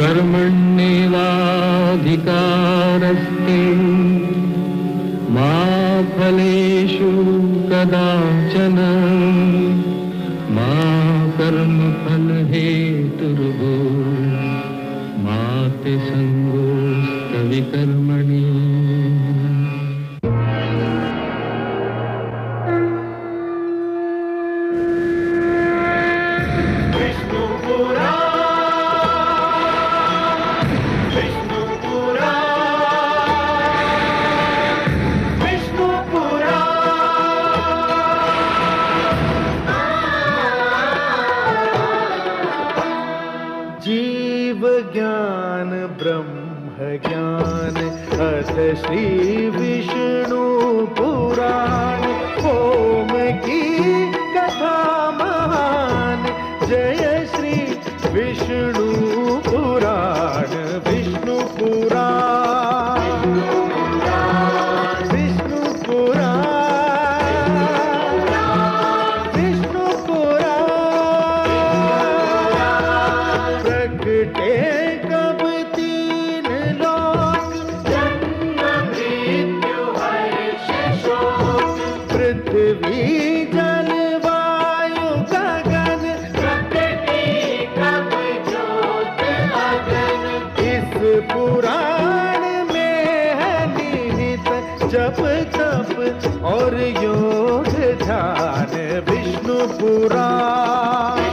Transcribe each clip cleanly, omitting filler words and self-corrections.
कर्मण्येवाधिकारस्ते मा फलेषु कदाचन मा कर्मफलहेतुर्भो मा ते संगोऽस्तविकर्मणि। ज्ञान ब्रह्म ज्ञान अथ श्री विष्णु पुराण ओम की कथा महान जय श्री विष्णु पुराण विष्णु पुराण विष्णु पुराण विष्णु पुराण प्रगटे जप तप और योग ध्यान विष्णु पुराण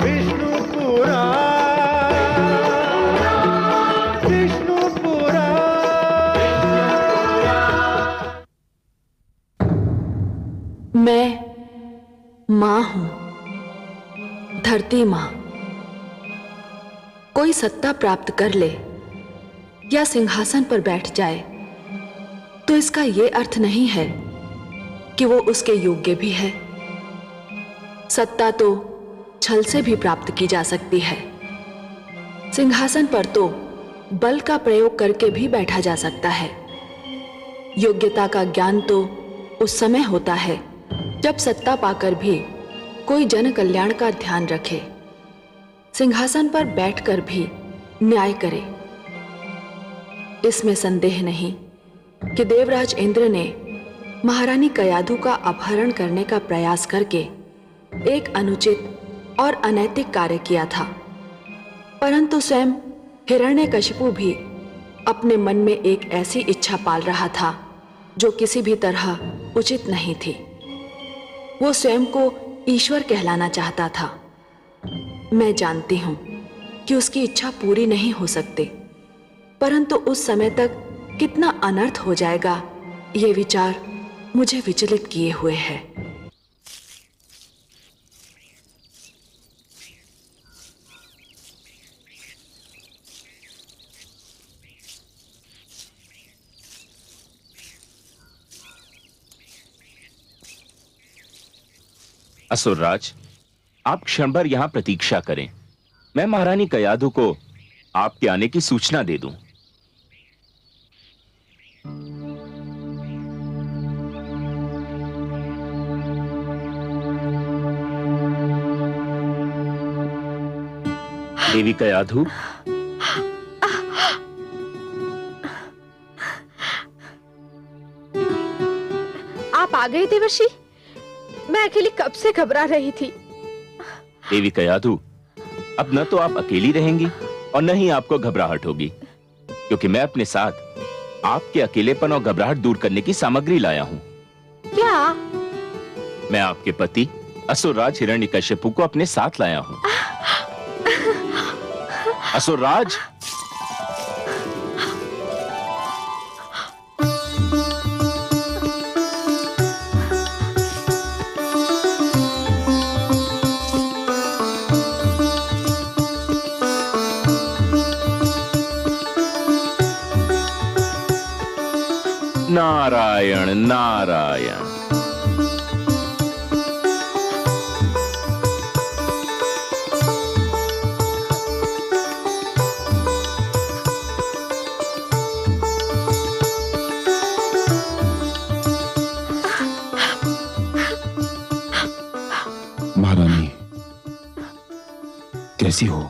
विष्णु पुराण विष्णु पुराण। मैं मां हूं, धरती मां। कोई सत्ता प्राप्त कर ले या सिंहासन पर बैठ जाए तो इसका यह अर्थ नहीं है कि वो उसके योग्य भी है। सत्ता तो छल से भी प्राप्त की जा सकती है। सिंहासन पर तो बल का प्रयोग करके भी बैठा जा सकता है। योग्यता का ज्ञान तो उस समय होता है जब सत्ता पाकर भी कोई जन कल्याण का ध्यान रखे, सिंहासन पर बैठकर भी न्याय करे। इसमें संदेह नहीं कि देवराज इंद्र ने महारानी कयाधु का अपहरण करने का प्रयास करके एक अनुचित और अनैतिक कार्य किया था, परंतु स्वयं हिरण्यकशिपु भी अपने मन में एक ऐसी इच्छा पाल रहा था जो किसी भी तरह उचित नहीं थी। वो स्वयं को ईश्वर कहलाना चाहता था। मैं जानती हूं कि उसकी इच्छा पूरी नहीं हो सकती, परंतु उस समय तक कितना अनर्थ हो जाएगा, ये विचार मुझे विचलित किए हुए है। असुरराज, आप क्षण भर यहां प्रतीक्षा करें। मैं महारानी कयाधु को आपके आने की सूचना दे दूं। देवी कयाधु, आप आ गए देवर्षि। मैं अकेली कब से घबरा रही थी। देवी कयाधु, अब न तो आप अकेली रहेंगी और न ही आपको घबराहट होगी, क्योंकि मैं अपने साथ आपके अकेलेपन और घबराहट दूर करने की सामग्री लाया हूं। क्या? मैं आपके पति असुरराज हिरण्यकशिपु को अपने साथ लाया हूं। असुरराज, नारायण नारायण। महारानी, कैसी हो?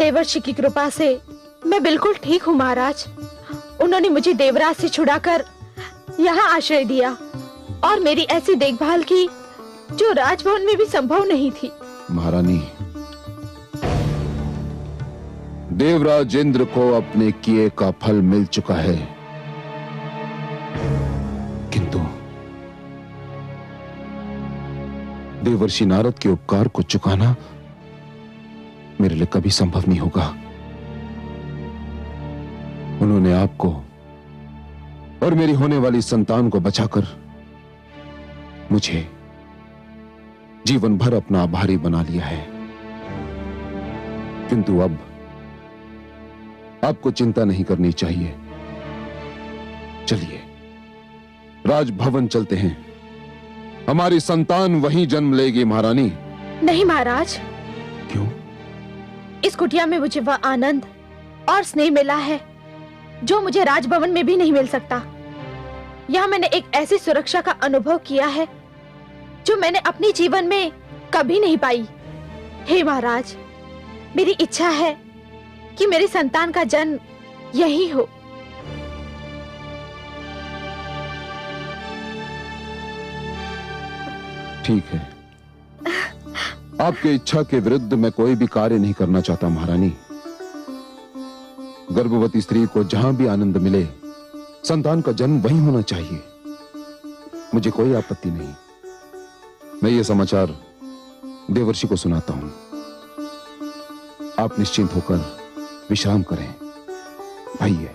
देवर्षि की कृपा से मैं बिल्कुल ठीक हूँ महाराज। उन्होंने मुझे देवराज से छुड़ाकर यहाँ आश्रय दिया और मेरी ऐसी देखभाल की जो राजभवन में भी संभव नहीं थी। महारानी, देवराज इंद्र को अपने किए का फल मिल चुका है, किंतु देवर्षि नारद के उपकार को चुकाना मेरे लिए कभी संभव नहीं होगा। उन्होंने आपको और मेरी होने वाली संतान को बचाकर मुझे जीवन भर अपना आभारी बना लिया है, किंतु अब आपको चिंता नहीं करनी चाहिए। चलिए राजभवन चलते हैं, हमारी संतान वहीं जन्म लेगी। महारानी। नहीं महाराज। क्यों? इस कुटिया में मुझे वह आनंद और स्नेह मिला है जो मुझे राजभवन में भी नहीं मिल सकता। यहाँ मैंने एक ऐसी सुरक्षा का अनुभव किया है जो मैंने अपने जीवन में कभी नहीं पाई। हे महाराज, मेरी इच्छा है कि मेरी संतान का जन्म यही हो। ठीक है, आपकी इच्छा के विरुद्ध मैं कोई भी कार्य नहीं करना चाहता महारानी। गर्भवती स्त्री को जहां भी आनंद मिले, संतान का जन्म वहीं होना चाहिए, मुझे कोई आपत्ति नहीं। मैं ये समाचार देवर्षि को सुनाता हूं। आप निश्चिंत होकर विश्राम करें। आइए।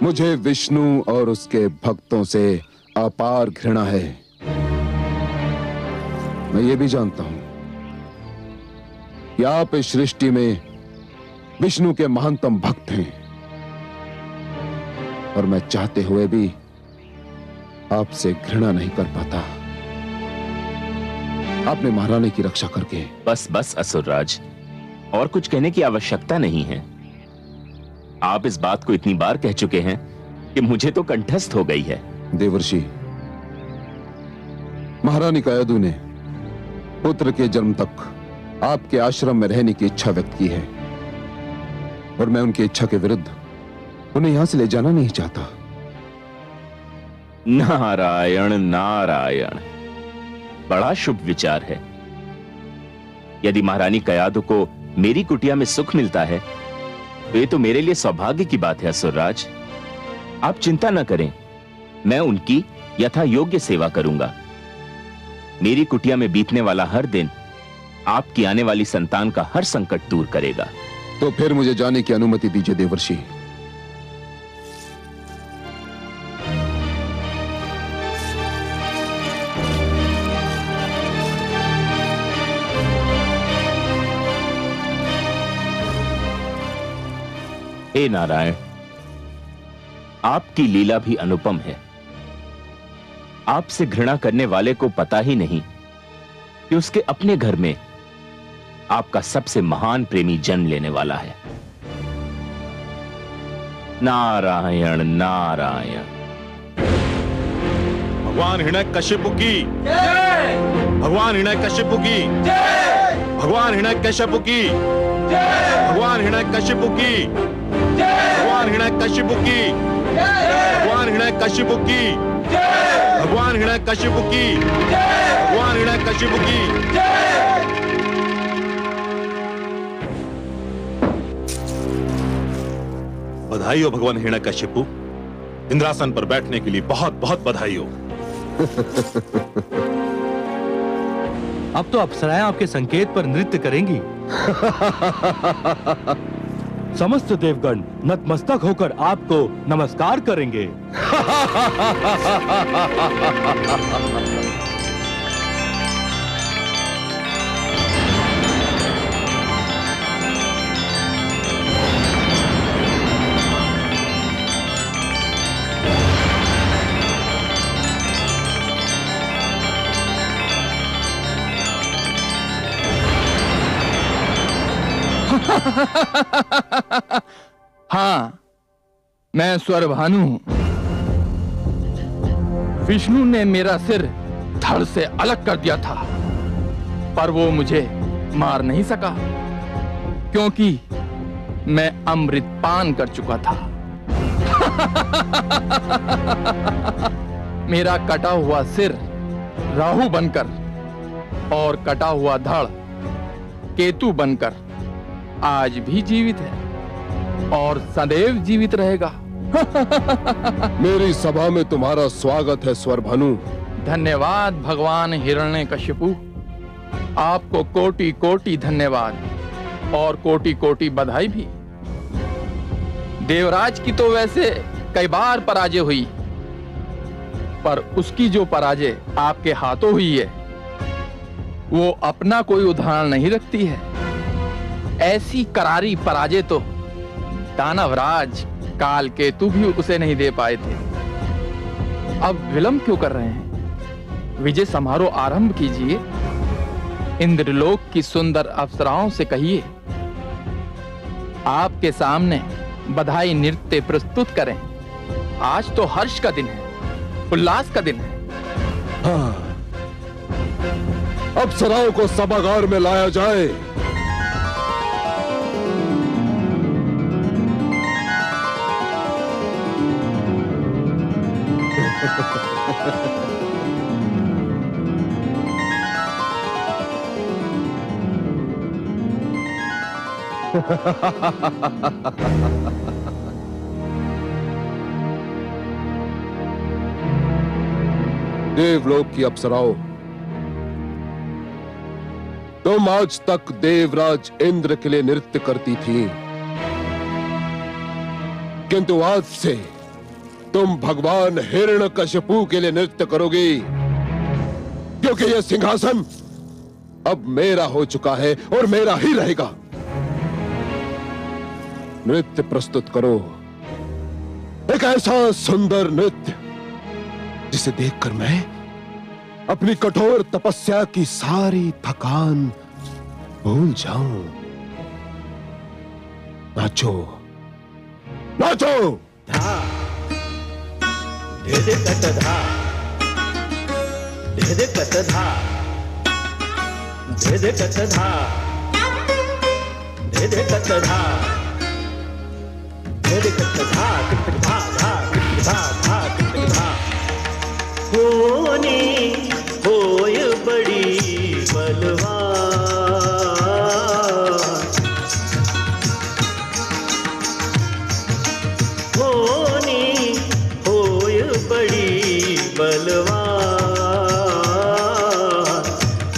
मुझे विष्णु और उसके भक्तों से अपार घृणा है। मैं ये भी जानता हूं कि आप इस सृष्टि में विष्णु के महानतम भक्त हैं, और मैं चाहते हुए भी आपसे घृणा नहीं कर पाता। आपने महारानी की रक्षा करके। बस बस असुरराज, और कुछ कहने की आवश्यकता नहीं है। आप इस बात को इतनी बार कह चुके हैं कि मुझे तो कंठस्थ हो गई है। देवर्षि, महारानी कयाधु ने पुत्र के जन्म तक आपके आश्रम में रहने की इच्छा व्यक्त की है, और मैं उनकी इच्छा के विरुद्ध उन्हें यहां से ले जाना नहीं चाहता। नारायण नारायण, बड़ा शुभ विचार है। यदि महारानी कयाधु को मेरी कुटिया में सुख मिलता है तो ये तो मेरे लिए सौभाग्य की बात है। असुरराज, आप चिंता न करें, मैं उनकी यथा योग्य सेवा करूंगा। मेरी कुटिया में बीतने वाला हर दिन आपकी आने वाली संतान का हर संकट दूर करेगा। तो फिर मुझे जाने की अनुमति दीजिए देवर्षि। हे नारायण, आपकी लीला भी अनुपम है। आपसे घृणा करने वाले को पता ही नहीं कि उसके अपने घर में आपका सबसे महान प्रेमी जन्म लेने वाला है। नारायण नारायण। भगवान हिरण्यकशिपु की जय। भगवान हिरण्यकशिपु की जय। भगवान हिरण्यकशिपु की जय। भगवान हिरण्यकशिपु की जय। भगवान हिरण्यकशिपु की जय। भगवान हिरण्यकशिपु की जय। भगवान हिरण्यकशिपु की जय। भगवान हिरण्यकशिपु की जय। बधाई हो भगवान हिरण्यकशिपु। इंद्रासन पर बैठने के लिए बहुत बहुत बधाई हो। अब तो अप्सराएं आपके संकेत पर नृत्य करेंगी। समस्त देवगण नतमस्तक होकर आपको नमस्कार करेंगे। हाँ, मैं स्वरभानु हूं। विष्णु ने मेरा सिर धड़ से अलग कर दिया था, पर वो मुझे मार नहीं सका क्योंकि मैं अमृत पान कर चुका था। मेरा कटा हुआ सिर राहु बनकर और कटा हुआ धड़ केतु बनकर आज भी जीवित है और सदैव जीवित रहेगा। मेरी सभा में तुम्हारा स्वागत है स्वरभानु। धन्यवाद भगवान हिरण्यकशिपु। आपको कोटि कोटि धन्यवाद और कोटि कोटि बधाई भी। देवराज की तो वैसे कई बार पराजय हुई, पर उसकी जो पराजय आपके हाथों हुई है वो अपना कोई उदाहरण नहीं रखती है। ऐसी करारी पराजय तो दानवराज कालकेतु भी उसे नहीं दे पाए थे। अब विलंब क्यों कर रहे हैं? विजय समारोह आरंभ कीजिए। इंद्रलोक की सुंदर अप्सराओं से कहिए आपके सामने बधाई नृत्य प्रस्तुत करें। आज तो हर्ष का दिन है, उल्लास का दिन है। हाँ, अप्सराओं को सभागार में लाया जाए। देवलोक की अप्सराओं, तुम आज तक देवराज इंद्र के लिए नृत्य करती थी, किंतु आज से तुम भगवान हिरण्यकशिपु के लिए नृत्य करोगी, क्योंकि यह सिंहासन अब मेरा हो चुका है और मेरा ही रहेगा। नृत्य प्रस्तुत करो, एक ऐसा सुंदर नृत्य जिसे देखकर मैं अपनी कठोर तपस्या की सारी थकान भूल जाऊं। नाचो, नाचो। धा धे कट धा धे कट धा धे कट धा धे कट धा धे कट धा कट धा धा कट धा धा कट धा। होनी होय बड़ी बलवान, होनी होय बड़ी बलवान।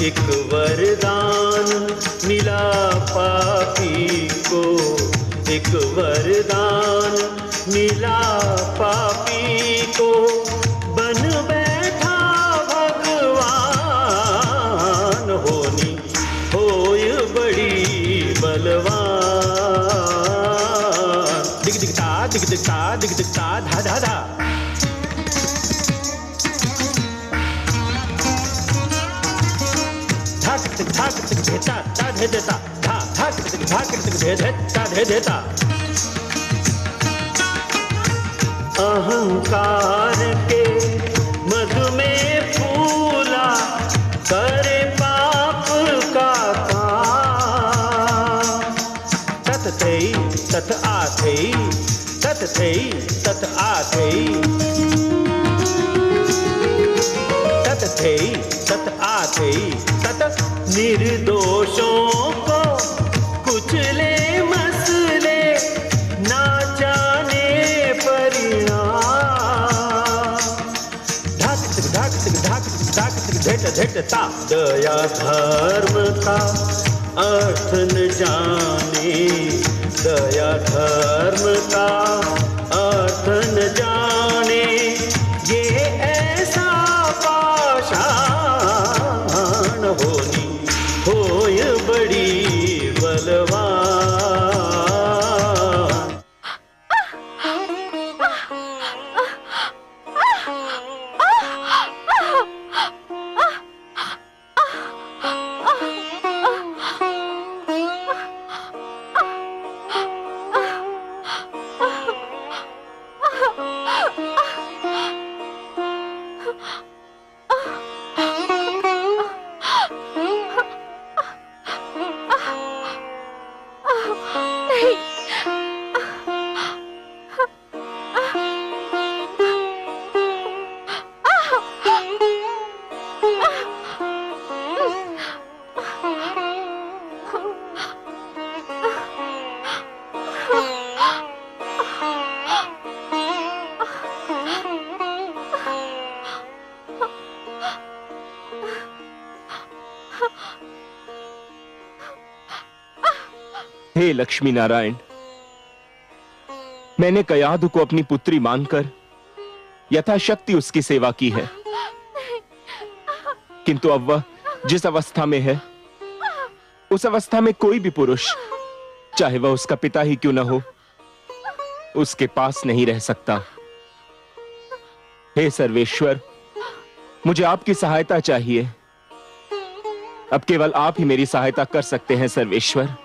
एक वरदान मिला पापी को, एक वरदान मिला पापी को, बन बैठा भगवान। होनी होय बड़ी बलवान। दिग दिगता दिग दिगता दिग दिगता धा धा धा। धेता धा धे देता धा धा धे धेता धे देता। अहंकार के मधु में फूला करे पाप का काम। तत थई तत आथई तत थई तत आथई तत थई तत आथई तत। निर्दोषों को कुचले मसले ना जान झटता दया धर्म का अर्थ न जाने, दया धर्म का अर्थ न जाने, ये ऐसा पाषाण होनी होय बड़ी बलवान। हे लक्ष्मी नारायण, मैंने कयाधु को अपनी पुत्री मानकर यथाशक्ति उसकी सेवा की है, किंतु अब वह जिस अवस्था में है, उस अवस्था में कोई भी पुरुष, चाहे वह उसका पिता ही क्यों न हो, उसके पास नहीं रह सकता। हे सर्वेश्वर, मुझे आपकी सहायता चाहिए। अब केवल आप ही मेरी सहायता कर सकते हैं सर्वेश्वर।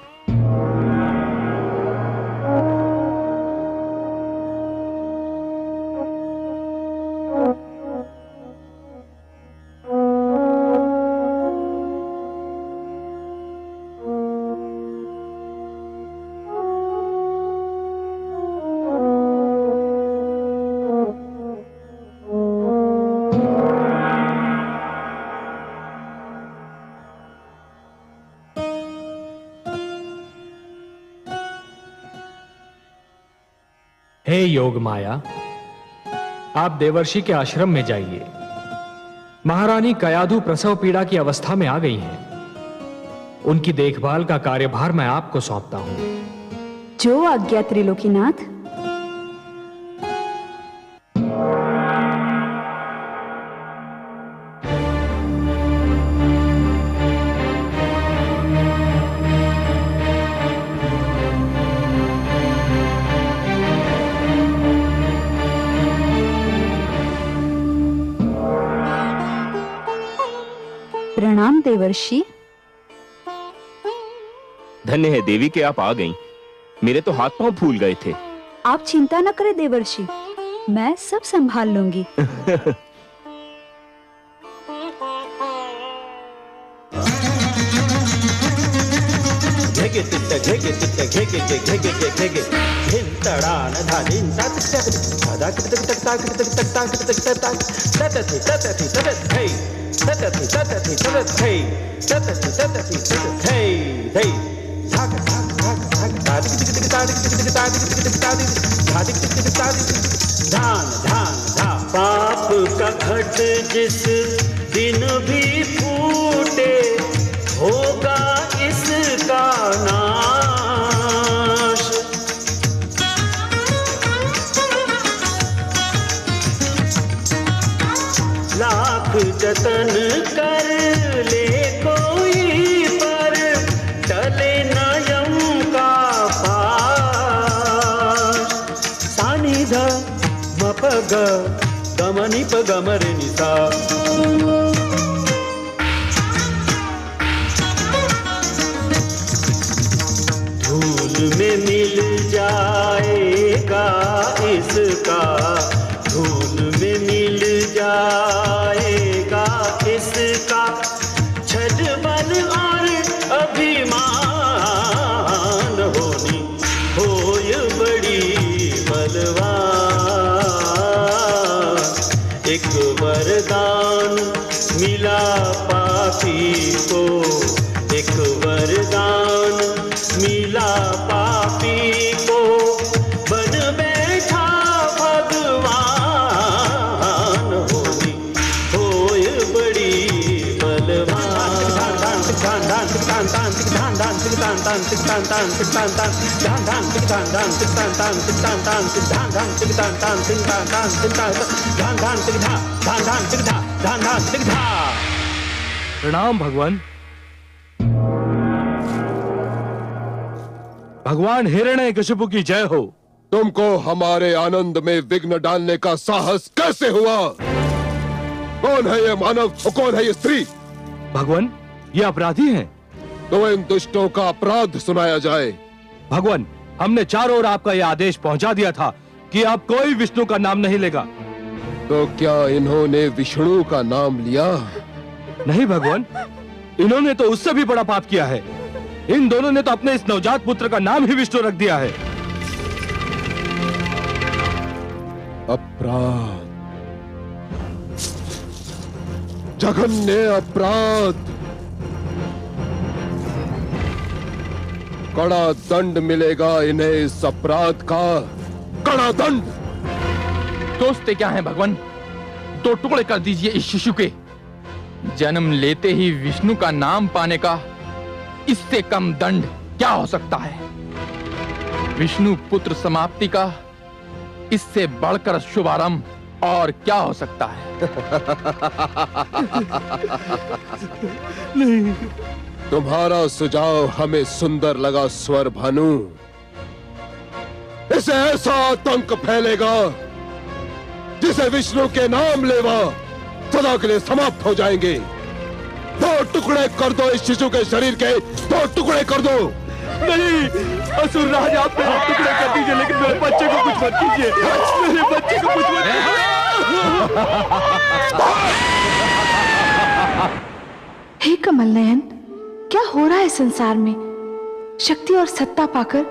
हे योग माया, आप देवर्षि के आश्रम में जाइए। महारानी कयाधु प्रसव पीड़ा की अवस्था में आ गई हैं। उनकी देखभाल का कार्यभार मैं आपको सौंपता हूं। जो आज्ञा त्रिलोकीनाथ। प्रणाम देवर्षि। धन्य है देवी कि आप आ गईं। मेरे तो हाथ पांव फूल गए थे। आप चिंता न करें देवर्षि, मैं सब संभाल लूंगी। पाप का घट जिस दिन भी फूटे, होगा इसका नाश। लाख जतन कर ले कोई, पर टले न यम का पाश। सानिध मपग गमनि पगमर निसा। धूल में मिल जाएगा इसका, धूल में मिल जाएगा इसका छल बल और अभिमान। होनी होय बड़ी बलवान। एक वरदान मिला पापी को, एक वरदान मिला पापी को, बन बैठा भगवान। होनी होय धान तिक धान धान तिक धान धान तिक धान धान तिक धान धान तिक धान धान धान धान तिक धान धान तिक धान धान तिक धान धान तिक धान धान तिक धान धान तिक धान धान तिक धान धान तिक धान धान तिक धान धान तिक धान। प्रणाम भगवान। भगवान हिरण्यकशिपु की जय हो। तुमको हमारे आनंद में विघ्न डालने का साहस कैसे हुआ? कौन है ये मानव और कौन है ये स्त्री? भगवान, ये अपराधी हैं। तो इन दुष्टों का अपराध सुनाया जाए। भगवान, हमने चारों ओर आपका यह आदेश पहुंचा दिया था कि अब कोई विष्णु का नाम नहीं लेगा। तो क्या इन्होंने विष्णु का नाम लिया? नहीं भगवान, इन्होंने तो उससे भी बड़ा पाप किया है। इन दोनों ने तो अपने इस नवजात पुत्र का नाम ही विष्णु रख दिया है। अपराध, जघन्य अपराध। कड़ा दंड मिलेगा इन्हें इस अपराध का, कड़ा दंड। सोचते क्या है भगवान? 2 टुकड़े कर दीजिए इस शिशु के। जन्म लेते ही विष्णु का नाम पाने का इससे कम दंड क्या हो सकता है? विष्णु पुत्र समाप्ति का इससे बढ़कर शुभारंभ और क्या हो सकता है? नहीं। तुम्हारा सुझाव हमें सुंदर लगा स्वर भानु। इसे ऐसा आतंक फैलेगा जिसे विष्णु के नाम लेवा सदा के लिए समाप्त हो जाएंगे। 2 टुकड़े कर दो इस शिशु के शरीर के, 2 टुकड़े कर दो। नहीं, असुर राज, आप मेरे टुकड़े कर दीजिए, लेकिन मेरे बच्चे को कुछ मत कीजिए। मेरे बच्चे को कुछ मत कीजिए। हे कमल नयन, क्या हो रहा है संसार में? शक्ति और सत्ता पाकर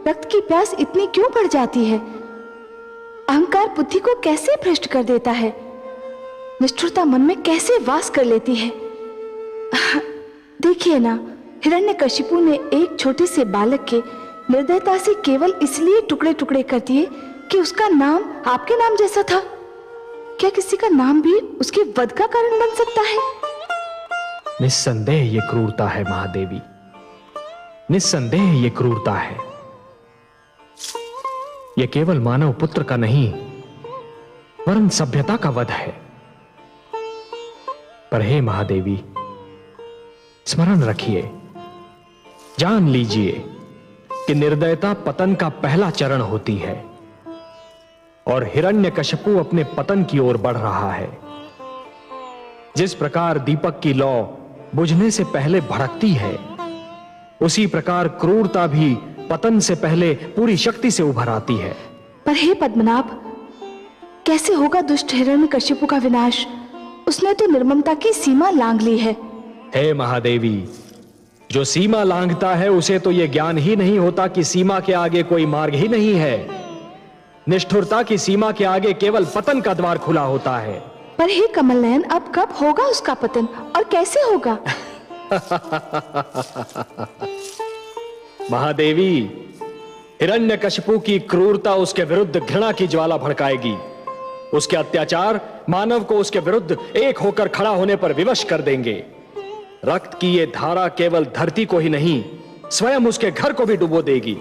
रक्त की प्यास इतनी क्यों बढ़ जाती है? अहंकार बुद्धि को कैसे भ्रष्ट कर देता है? निष्ठुरता मन में कैसे वास कर लेती है? देखिए ना, हिरण्यकशिपु ने एक छोटे से बालक के निर्दयता से केवल इसलिए टुकड़े टुकड़े कर दिए कि उसका नाम आपके नाम जैसा था। क्या किसी का नाम भी उसके वध का कारण बन सकता है? निस्संदेह ये क्रूरता है महादेवी, निस्संदेह ये क्रूरता है। ये केवल मानव पुत्र का नहीं वरन सभ्यता का वध है। पर हे महादेवी, स्मरण रखिए, जान लीजिए कि निर्दयता पतन का पहला चरण होती है और हिरण्यकशिपु अपने पतन की ओर बढ़ रहा है। जिस प्रकार दीपक की लौ बुझने से पहले भड़कती है, उसी प्रकार क्रूरता भी पतन से पहले पूरी शक्ति से उभर आती है। पर हे पद्मनाभ, कैसे होगा दुष्ट हिरण्यकशिपु का विनाश? उसने तो निर्ममता की सीमा लांघ ली है। हे महादेवी, जो सीमा लांघता है उसे तो यह ज्ञान ही नहीं होता कि सीमा के आगे कोई मार्ग ही नहीं है। निष्ठुरता की सीमा के आगे केवल पतन का द्वार खुला होता है। पर हे कमल नयन, अब कब होगा उसका पतन और कैसे होगा? महादेवी, हिरण्यकशिपु की क्रूरता उसके विरुद्ध घृणा की ज्वाला भड़काएगी। उसके अत्याचार मानव को उसके विरुद्ध एक होकर खड़ा होने पर विवश कर देंगे। रक्त की ये धारा केवल धरती को ही नहीं, स्वयं उसके घर को भी डुबो देगी।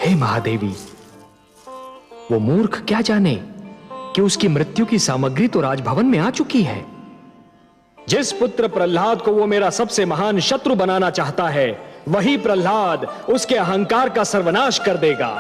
हे महादेवी, वो मूर्ख क्या जाने कि उसकी मृत्यु की सामग्री तो राजभवन में आ चुकी है। जिस पुत्र प्रहलाद को वो मेरा सबसे महान शत्रु बनाना चाहता है, वही प्रहलाद उसके अहंकार का सर्वनाश कर देगा।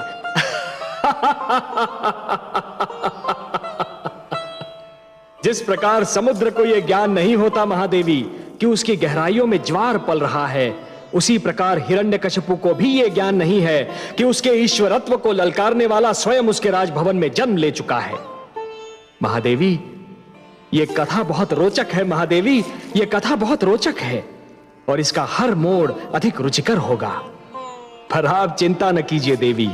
जिस प्रकार समुद्र को यह ज्ञान नहीं होता महादेवी कि उसकी गहराइयों में ज्वार पल रहा है, उसी प्रकार हिरण्यकशिपु को भी यह ज्ञान नहीं है कि उसके ईश्वरत्व को ललकारने वाला स्वयं उसके राजभवन में जन्म ले चुका है। महादेवी, यह कथा बहुत रोचक है। महादेवी, यह कथा बहुत रोचक है और इसका हर मोड़ अधिक रुचिकर होगा। पर आप चिंता न कीजिए देवी,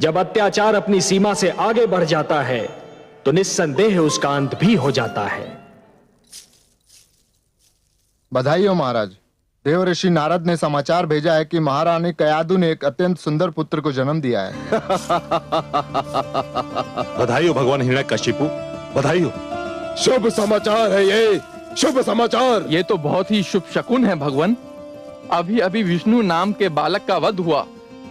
जब अत्याचार अपनी सीमा से आगे बढ़ जाता है तो निस्संदेह उसका अंत भी हो जाता है। बधाई हो महाराज। देवऋषि नारद ने समाचार भेजा है कि महारानी कयादु ने एक अत्यंत सुंदर पुत्र को जन्म दिया है। बधाई हो भगवान हिरण्यकशिपु, बधाई हो। शुभ समाचार है ये, शुभ समाचार। ये तो बहुत ही शुभ शकुन है भगवान। अभी अभी विष्णु नाम के बालक का वध हुआ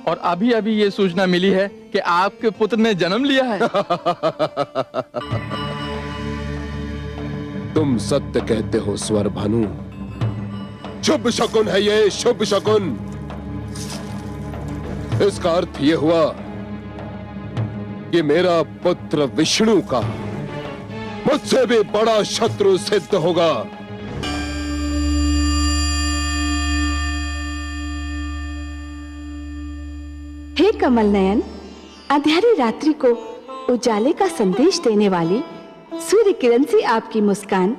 और अभी अभी ये सूचना मिली है कि आपके पुत्र ने जन्म लिया है। तुम सत्य कहते हो स्वर भानु। शुभ शकुन है ये, शुभ शकुन। इसका अर्थ ये हुआ कि मेरा पुत्र विष्णु का मुझसे भी बड़ा शत्रु सिद्ध होगा। हे कमल नयन, अंधेरी रात्रि को उजाले का संदेश देने वाली सूर्य किरण सी आपकी मुस्कान,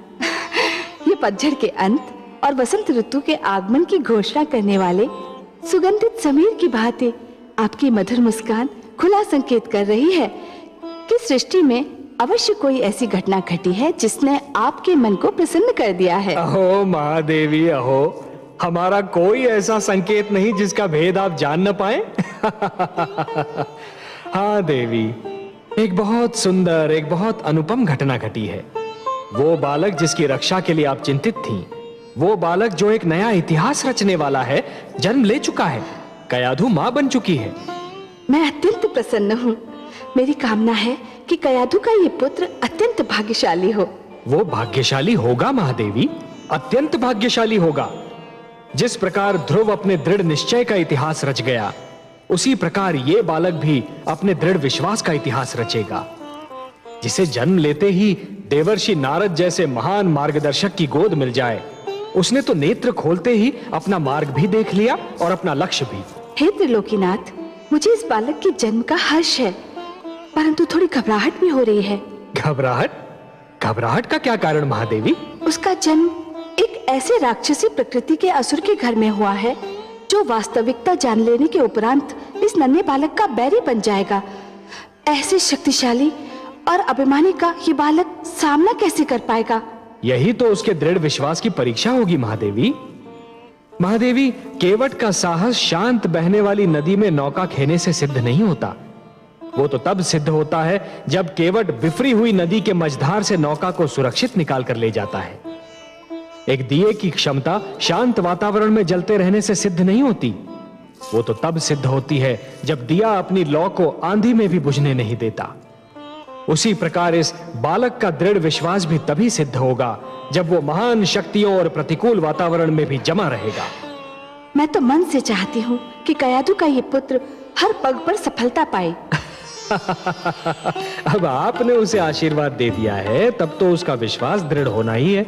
ये पतझड़ के अंत और वसंत ऋतु के आगमन की घोषणा करने वाले सुगंधित समीर की भांति आपकी मधुर मुस्कान खुला संकेत कर रही है कि सृष्टि में अवश्य कोई ऐसी घटना घटी है जिसने आपके मन को प्रसन्न कर दिया है। अहो महादेवी, अहो, हमारा कोई ऐसा संकेत नहीं जिसका भेद आप जान न पाए। हाँ देवी, एक बहुत सुंदर, एक बहुत अनुपम घटना घटी है। वो बालक जिसकी रक्षा के लिए आप चिंतित थीं, वो बालक जो एक नया इतिहास रचने वाला है, जन्म ले चुका है। कयाधु मां बन चुकी है। मैं अत्यंत प्रसन्न हूँ। मेरी कामना है कि कयाधु का ये पुत्र अत्यंत भाग्यशाली हो। वो भाग्यशाली होगा महादेवी, अत्यंत भाग्यशाली होगा। जिस प्रकार ध्रुव अपने दृढ़ निश्चय का इतिहास रच गया, उसी प्रकार ये बालक भी अपने दृढ़ विश्वास का इतिहास रचेगा। जिसे जन्म लेते ही देवर्षि नारद जैसे महान मार्गदर्शक की गोद मिल जाए, उसने तो नेत्र खोलते ही अपना मार्ग भी देख लिया और अपना लक्ष्य भी। हे त्रिलोकीनाथ, मुझे इस बालक के जन्म का हर्ष है, परंतु थोड़ी घबराहट भी हो रही है। घबराहट? घबराहट का क्या कारण महादेवी? उसका जन्म एक ऐसे राक्षसी प्रकृति के असुर के घर में हुआ है जो वास्तविकता जान लेने के उपरांत इस नन्हे बालक का बैरी बन जाएगा। ऐसे शक्तिशाली और अभिमानी का ये बालक सामना कैसे कर पाएगा? यही तो उसके दृढ़ विश्वास की परीक्षा होगी महादेवी। महादेवी, केवट का साहस शांत बहने वाली नदी में नौका खेने से सिद्ध नहीं होता। वो तो तब सिद्ध होता है जब केवट बिफरी हुई नदी के मझधार से नौका को सुरक्षित निकाल कर ले जाता है। एक दिए की क्षमता शांत वातावरण में जलते रहने से सिद्ध नहीं होती। वो तो तब सिद्ध होती है जब दिया अपनी लौ को आंधी में भी बुझने नहीं देता। उसी प्रकार इस बालक का दृढ़ विश्वास भी तभी सिद्ध होगा जब वो महान शक्तियों और प्रतिकूल वातावरण में भी जमा रहेगा। मैं तो मन से चाहती हूँ कि कयाधु का ये पुत्र हर पग पर सफलता पाए। अब आपने उसे आशीर्वाद दे दिया है, तब तो उसका विश्वास दृढ़ होना ही है।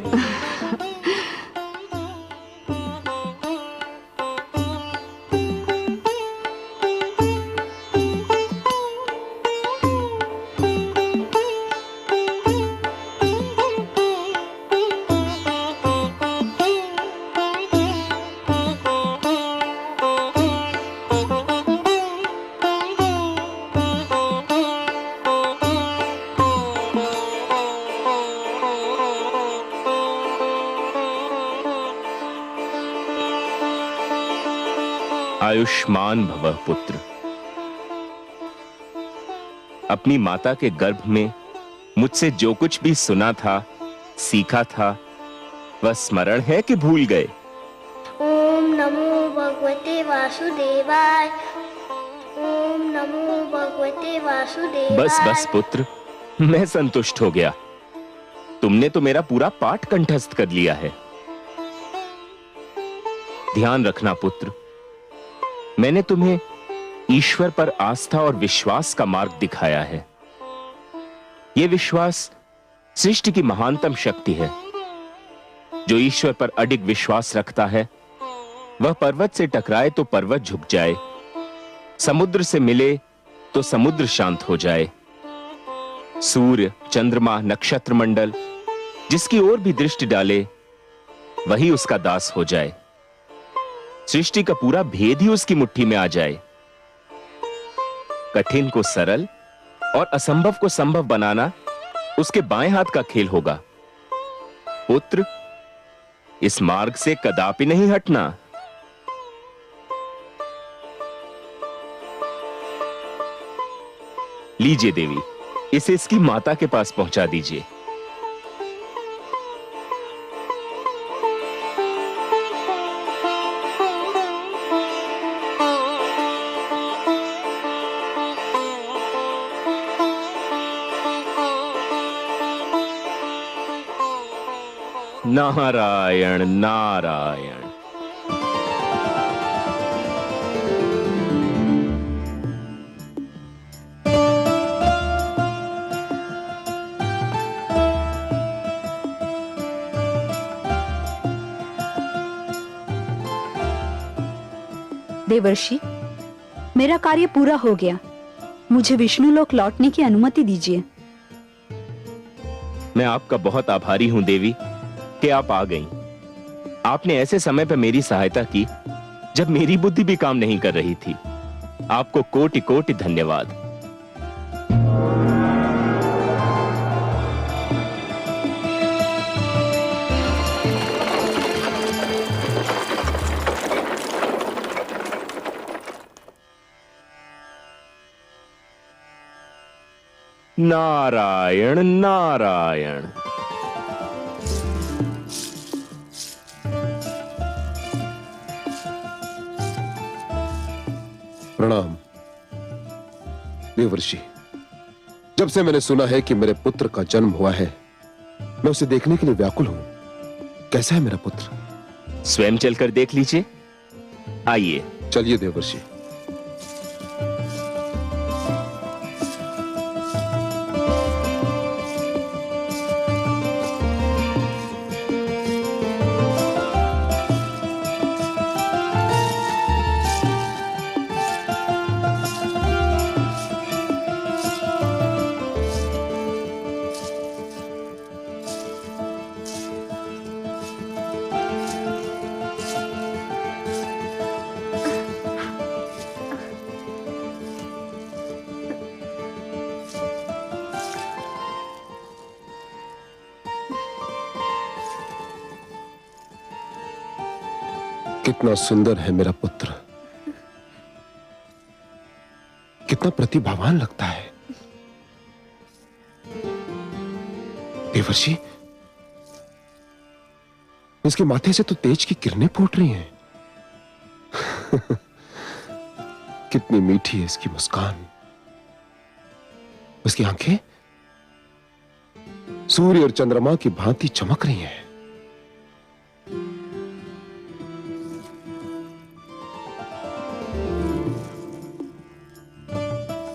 आयुष्मान भवः पुत्र। अपनी माता के गर्भ में मुझसे जो कुछ भी सुना था, सीखा था, वह स्मरण है कि भूल गए? ओम नमो भगवते वासुदेवाय। ओम नमो भगवते वासुदेवाय। बस बस पुत्र, मैं संतुष्ट हो गया। तुमने तो मेरा पूरा पाठ कंठस्थ कर लिया है। ध्यान रखना पुत्र, मैंने तुम्हें ईश्वर पर आस्था और विश्वास का मार्ग दिखाया है। यह विश्वास सृष्टि की महानतम शक्ति है। जो ईश्वर पर अडिग विश्वास रखता है, वह पर्वत से टकराए तो पर्वत झुक जाए, समुद्र से मिले तो समुद्र शांत हो जाए। सूर्य, चंद्रमा, नक्षत्र मंडल जिसकी ओर भी दृष्टि डाले, वही उसका दास हो जाए। सृष्टि का पूरा भेद ही उसकी मुट्ठी में आ जाए। कठिन को सरल और असंभव को संभव बनाना उसके बाएं हाथ का खेल होगा। पुत्र, इस मार्ग से कदापि नहीं हटना। लीजिए देवी, इसे इसकी माता के पास पहुंचा दीजिए। नारायण नारायण। देवर्षि, मेरा कार्य पूरा हो गया। मुझे विष्णु लोक लौटने की अनुमति दीजिए। मैं आपका बहुत आभारी हूं देवी कि आप आ गईं। आपने ऐसे समय पर मेरी सहायता की जब मेरी बुद्धि भी काम नहीं कर रही थी। आपको कोटि कोटि धन्यवाद। नारायण नारायण। प्रणाम देवर्षि। जब से मैंने सुना है कि मेरे पुत्र का जन्म हुआ है, मैं उसे देखने के लिए व्याकुल हूं। कैसा है मेरा पुत्र? स्वयं चलकर देख लीजिए। आइए। चलिए देवर्षि। कितना सुंदर है मेरा पुत्र, कितना प्रतिभावान लगता है। देवर्षि, इसके माथे से तो तेज की किरणें फूट रही हैं। कितनी मीठी है इसकी मुस्कान। उसकी आंखें सूर्य और चंद्रमा की भांति चमक रही हैं।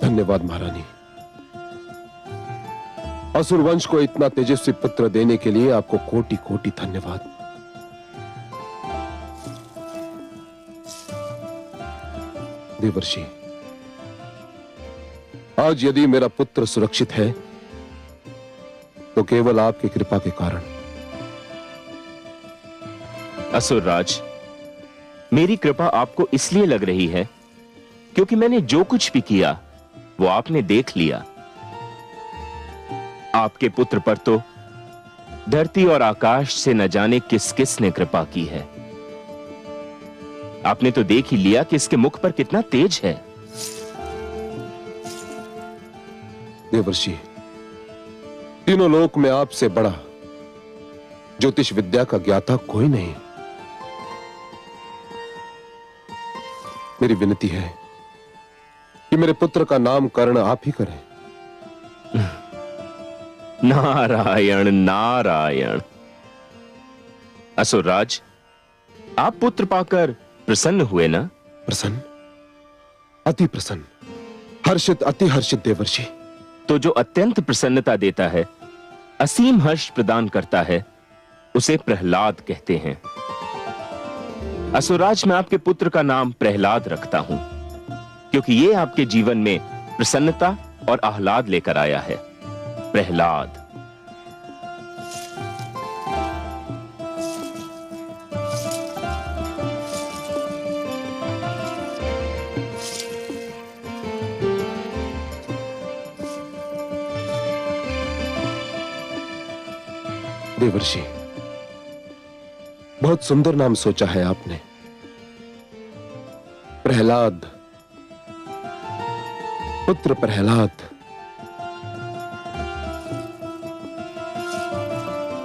धन्यवाद महारानी। असुर वंश को इतना तेजस्वी पुत्र देने के लिए आपको कोटि कोटि धन्यवाद। देवर्षि, आज यदि मेरा पुत्र सुरक्षित है तो केवल आपकी कृपा के कारण। असुरराज, मेरी कृपा आपको इसलिए लग रही है क्योंकि मैंने जो कुछ भी किया वो आपने देख लिया। आपके पुत्र पर तो धरती और आकाश से न जाने किस किस ने कृपा की है। आपने तो देख ही लिया कि इसके मुख पर कितना तेज है। देवर्षि, तीनों लोक में आपसे बड़ा ज्योतिष विद्या का ज्ञाता कोई नहीं। मेरी विनती है कि मेरे पुत्र का नामकरण आप ही करें। नारायण नारायण। असुरराज, आप पुत्र पाकर प्रसन्न हुए ना? प्रसन्न, अति प्रसन्न, हर्षित, अति हर्षित देवर्षि। तो जो अत्यंत प्रसन्नता देता है, असीम हर्ष प्रदान करता है, उसे प्रहलाद कहते हैं। असुरराज, मैं आपके पुत्र का नाम प्रहलाद रखता हूं क्योंकि ये आपके जीवन में प्रसन्नता और आह्लाद लेकर आया है। प्रहलाद। देवर्षि, बहुत सुंदर नाम सोचा है आपने। प्रहलाद, पुत्र प्रहलाद।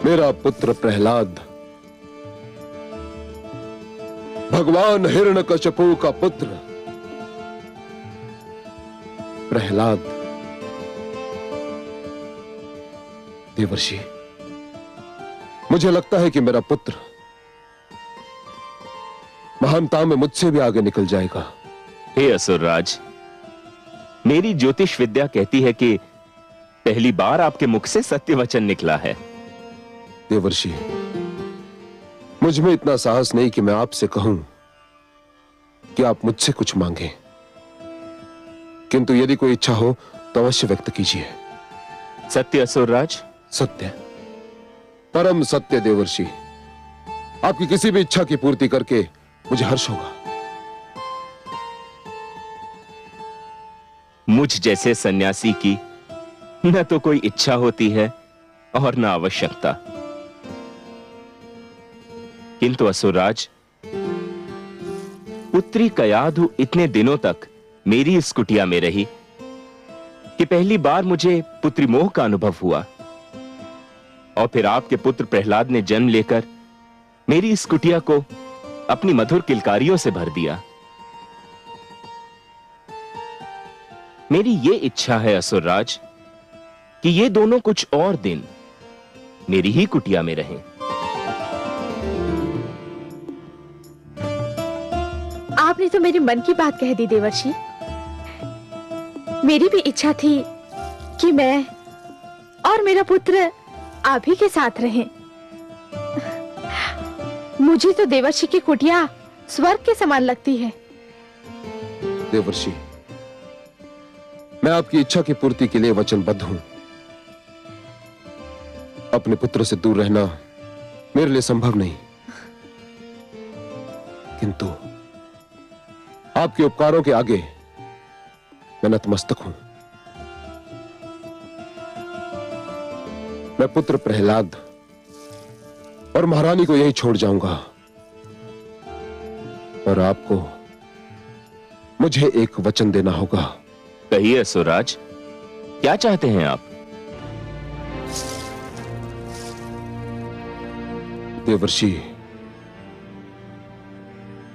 मेरा पुत्र प्रहलाद भगवान हिरण्यकशिपु का पुत्र प्रहलाद। देवर्षि, मुझे लगता है कि मेरा पुत्र महानता में मुझसे भी आगे निकल जाएगा। हे असुरराज, मेरी ज्योतिष विद्या कहती है कि पहली बार आपके मुख से सत्य वचन निकला है। देवर्षि, मुझ में इतना साहस नहीं कि मैं आपसे कहूं कि आप मुझसे कुछ मांगे, किंतु यदि कोई इच्छा हो तो अवश्य व्यक्त कीजिए। सत्य असुरराज? सत्य, परम सत्य देवर्षि। आपकी किसी भी इच्छा की पूर्ति करके मुझे हर्ष होगा। मुझ जैसे सन्यासी की न तो कोई इच्छा होती है और न आवश्यकता, किंतु असुरराज, पुत्री कयाधु इतने दिनों तक मेरी इस कुटिया में रही कि पहली बार मुझे पुत्री मोह का अनुभव हुआ, और फिर आपके पुत्र प्रहलाद ने जन्म लेकर मेरी इस कुटिया को अपनी मधुर किलकारियों से भर दिया। मेरी ये इच्छा है असुरराज कि ये दोनों कुछ और दिन मेरी ही कुटिया में रहें। आपने तो मेरे मन की बात कह दी देवर्षि। मेरी भी इच्छा थी कि मैं और मेरा पुत्र आप ही के साथ रहें। मुझे तो देवर्षि की कुटिया स्वर्ग के समान लगती है। देवर्षि, मैं आपकी इच्छा की पूर्ति के लिए वचनबद्ध हूं। अपने पुत्र से दूर रहना मेरे लिए संभव नहीं, किंतु आपके उपकारों के आगे मैं नतमस्तक हूं। मैं पुत्र प्रहलाद और महारानी को यही छोड़ जाऊंगा, और आपको मुझे एक वचन देना होगा। कहिए असुरराज, क्या चाहते हैं आप? देवर्षि,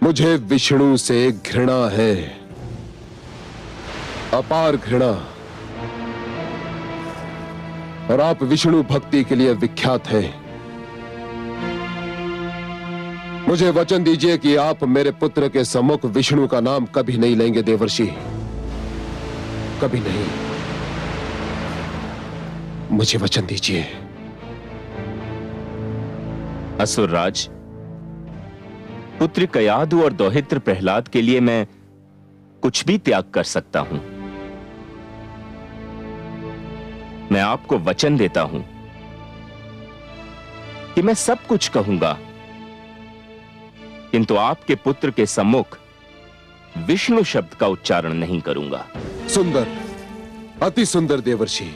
मुझे विष्णु से घृणा है, अपार घृणा, और आप विष्णु भक्ति के लिए विख्यात हैं। मुझे वचन दीजिए कि आप मेरे पुत्र के सम्मुख विष्णु का नाम कभी नहीं लेंगे देवर्षि, कभी नहीं। मुझे वचन दीजिए। असुरराज, पुत्र कयाधु और दौहित्र प्रहलाद के लिए मैं कुछ भी त्याग कर सकता हूं। मैं आपको वचन देता हूं कि मैं सब कुछ कहूंगा, किंतु आपके पुत्र के सम्मुख विष्णु शब्द का उच्चारण नहीं करूंगा। सुंदर, अति सुंदर देवर्षि।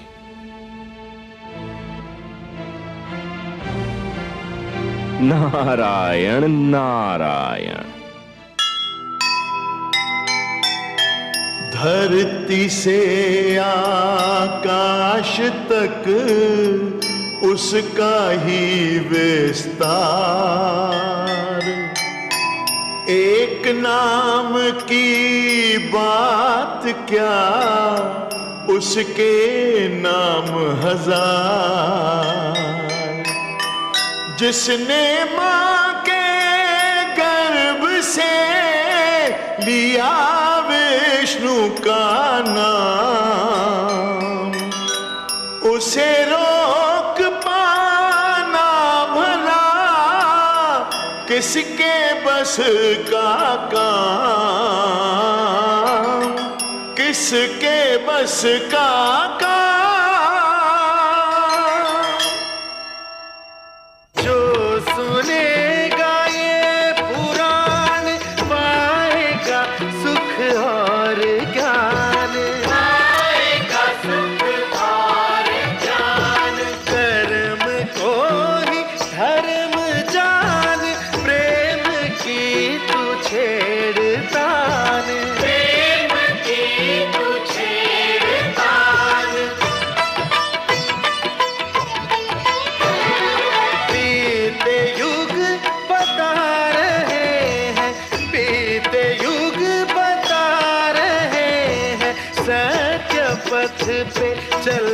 नारायण नारायण। धरती से आकाश तक उसका ही विस्तार, एक नाम की बात क्या, उसके नाम हजार। जिसने मां के गर्भ से लिया विष्णु का नाम, उसे रोक पाना भला किसके बस का काम, किसके बस का काम। जो सुनेगा ये पुराण पाएगा सुख और ज्ञान, पाएगा सुख और ज्ञान। कर्म को ही धर्म जान, प्रेम की तू छेड़तान, प्रेम की तू छेड़तान। बीते युग बता रहे हैं, बीते युग बता रहे हैं, सत्य पथ पे चल